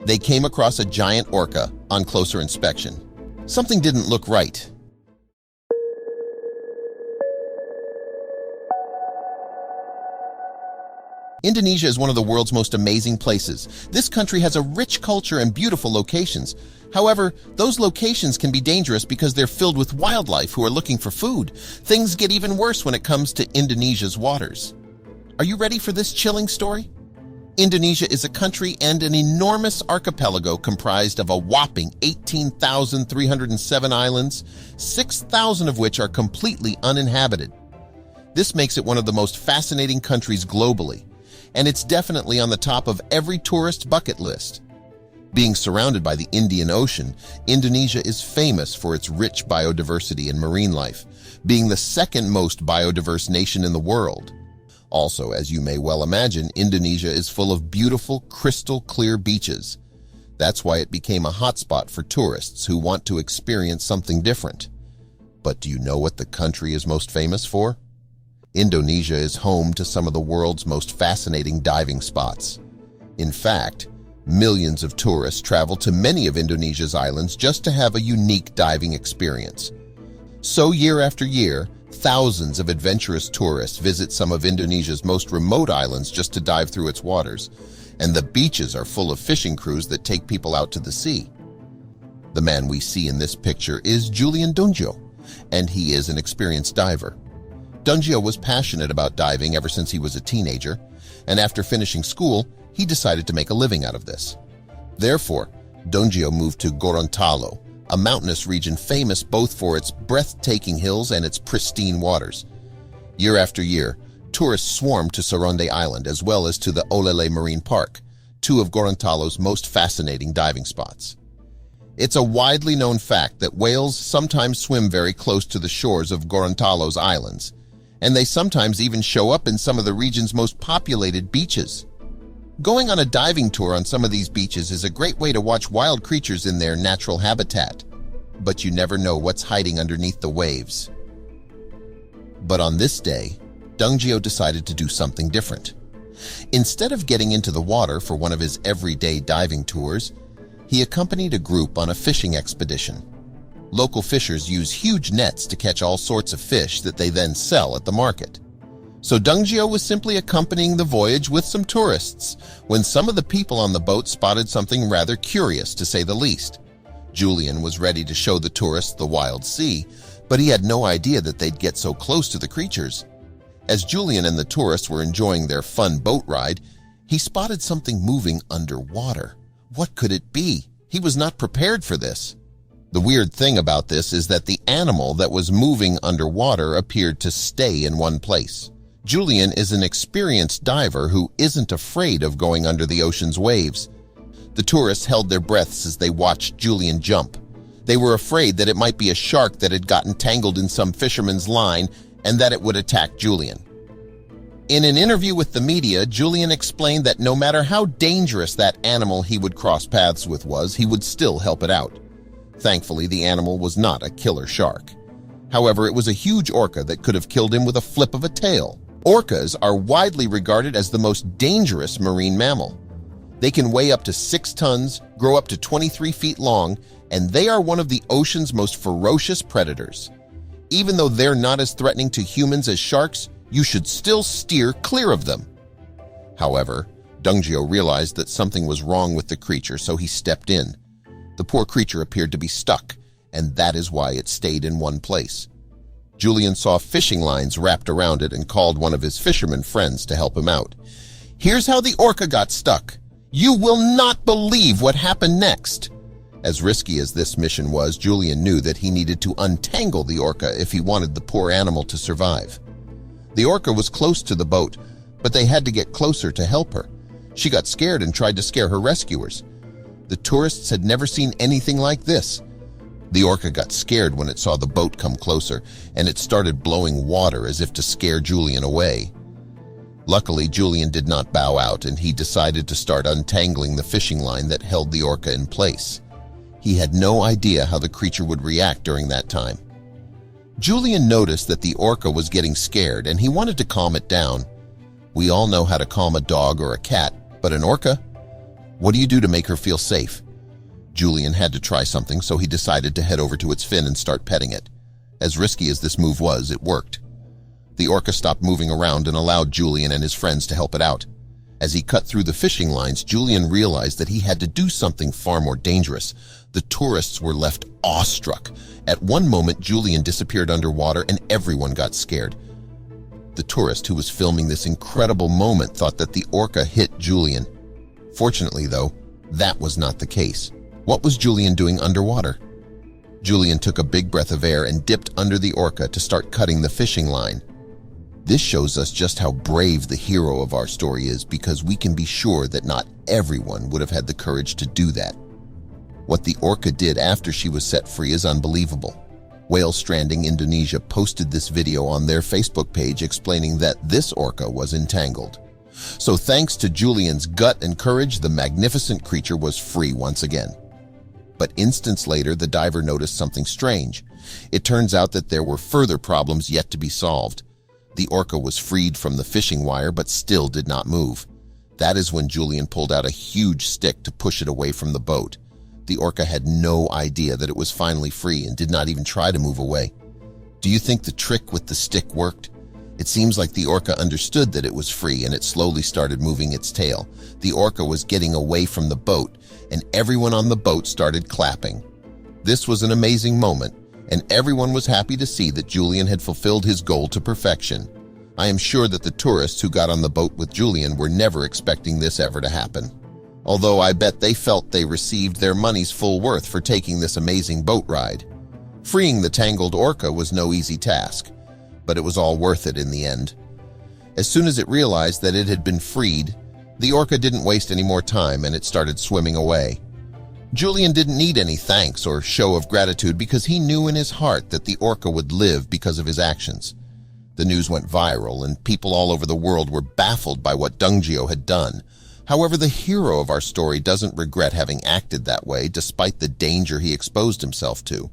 They came across a giant orca on closer inspection. Something didn't look right. Indonesia is one of the world's most amazing places. This country has a rich culture and beautiful locations. However, those locations can be dangerous because they're filled with wildlife who are looking for food. Things get even worse when it comes to Indonesia's waters. Are you ready for this chilling story? Indonesia is a country and an enormous archipelago comprised of a whopping 18,307 islands, 6,000 of which are completely uninhabited. This makes it one of the most fascinating countries globally, and it's definitely on the top of every tourist bucket list. Being surrounded by the Indian Ocean, Indonesia is famous for its rich biodiversity and marine life, being the second most biodiverse nation in the world. Also, as you may well imagine, Indonesia is full of beautiful, crystal-clear beaches. That's why it became a hotspot for tourists who want to experience something different. But do you know what the country is most famous for? Indonesia is home to some of the world's most fascinating diving spots. In fact, millions of tourists travel to many of Indonesia's islands just to have a unique diving experience. So year after year, thousands of adventurous tourists visit some of Indonesia's most remote islands just to dive through its waters, and the beaches are full of fishing crews that take people out to the sea. The man we see in this picture is Julian Dungio, and he is an experienced diver. Dungio was passionate about diving ever since he was a teenager, and after finishing school, he decided to make a living out of this. Therefore, Dungio moved to Gorontalo, a mountainous region famous both for its breathtaking hills and its pristine waters. Year after year, tourists swarm to Soronde Island as well as to the Olele Marine Park, two of Gorontalo's most fascinating diving spots. It's a widely known fact that whales sometimes swim very close to the shores of Gorontalo's islands, and they sometimes even show up in some of the region's most populated beaches. Going on a diving tour on some of these beaches is a great way to watch wild creatures in their natural habitat, but you never know what's hiding underneath the waves. But on this day, Dungio decided to do something different. Instead of getting into the water for one of his everyday diving tours, he accompanied a group on a fishing expedition. Local fishers use huge nets to catch all sorts of fish that they then sell at the market. So Dungio was simply accompanying the voyage with some tourists when some of the people on the boat spotted something rather curious, to say the least. Julian was ready to show the tourists the wild sea, but he had no idea that they'd get so close to the creatures. As Julian and the tourists were enjoying their fun boat ride, he spotted something moving underwater. What could it be? He was not prepared for this. The weird thing about this is that the animal that was moving underwater appeared to stay in one place. Julian is an experienced diver who isn't afraid of going under the ocean's waves. The tourists held their breaths as they watched Julian jump. They were afraid that it might be a shark that had gotten tangled in some fisherman's line and that it would attack Julian. In an interview with the media, Julian explained that no matter how dangerous that animal he would cross paths with was, he would still help it out. Thankfully, the animal was not a killer shark. However, it was a huge orca that could have killed him with a flip of a tail. Orcas are widely regarded as the most dangerous marine mammal. They can weigh up to 6 tons, grow up to 23 feet long, and they are one of the ocean's most ferocious predators. Even though they're not as threatening to humans as sharks, you should still steer clear of them. However, Dungio realized that something was wrong with the creature, so he stepped in. The poor creature appeared to be stuck, and that is why it stayed in one place. Julian saw fishing lines wrapped around it and called one of his fisherman friends to help him out. Here's how the orca got stuck. You will not believe what happened next. As risky as this mission was, Julian knew that he needed to untangle the orca if he wanted the poor animal to survive. The orca was close to the boat, but they had to get closer to help her. She got scared and tried to scare her rescuers. The tourists had never seen anything like this. The orca got scared when it saw the boat come closer, and it started blowing water as if to scare Julian away. Luckily, Julian did not bow out, and he decided to start untangling the fishing line that held the orca in place. He had no idea how the creature would react during that time. Julian noticed that the orca was getting scared, and he wanted to calm it down. We all know how to calm a dog or a cat, but an orca? What do you do to make her feel safe? Julian had to try something, so he decided to head over to its fin and start petting it. As risky as this move was, it worked. The orca stopped moving around and allowed Julian and his friends to help it out. As he cut through the fishing lines, Julian realized that he had to do something far more dangerous. The tourists were left awestruck. At one moment, Julian disappeared underwater and everyone got scared. The tourist who was filming this incredible moment thought that the orca hit Julian. Fortunately, though, that was not the case. What was Julian doing underwater? Julian took a big breath of air and dipped under the orca to start cutting the fishing line. This shows us just how brave the hero of our story is, because we can be sure that not everyone would have had the courage to do that. What the orca did after she was set free is unbelievable. Whale Stranding Indonesia posted this video on their Facebook page explaining that this orca was entangled. So thanks to Julian's gut and courage, the magnificent creature was free once again. But instants later, the diver noticed something strange. It turns out that there were further problems yet to be solved. The orca was freed from the fishing wire but still did not move. That is when Julian pulled out a huge stick to push it away from the boat. The orca had no idea that it was finally free and did not even try to move away. Do you think the trick with the stick worked? It seems like the orca understood that it was free and it slowly started moving its tail. The orca was getting away from the boat and everyone on the boat started clapping. This was an amazing moment, and everyone was happy to see that Julian had fulfilled his goal to perfection. I am sure that the tourists who got on the boat with Julian were never expecting this ever to happen. Although I bet they felt they received their money's full worth for taking this amazing boat ride. Freeing the tangled orca was no easy task, but it was all worth it in the end. As soon as it realized that it had been freed, the orca didn't waste any more time and it started swimming away. Julian didn't need any thanks or show of gratitude because he knew in his heart that the orca would live because of his actions. The news went viral and people all over the world were baffled by what Dungio had done. However, the hero of our story doesn't regret having acted that way despite the danger he exposed himself to.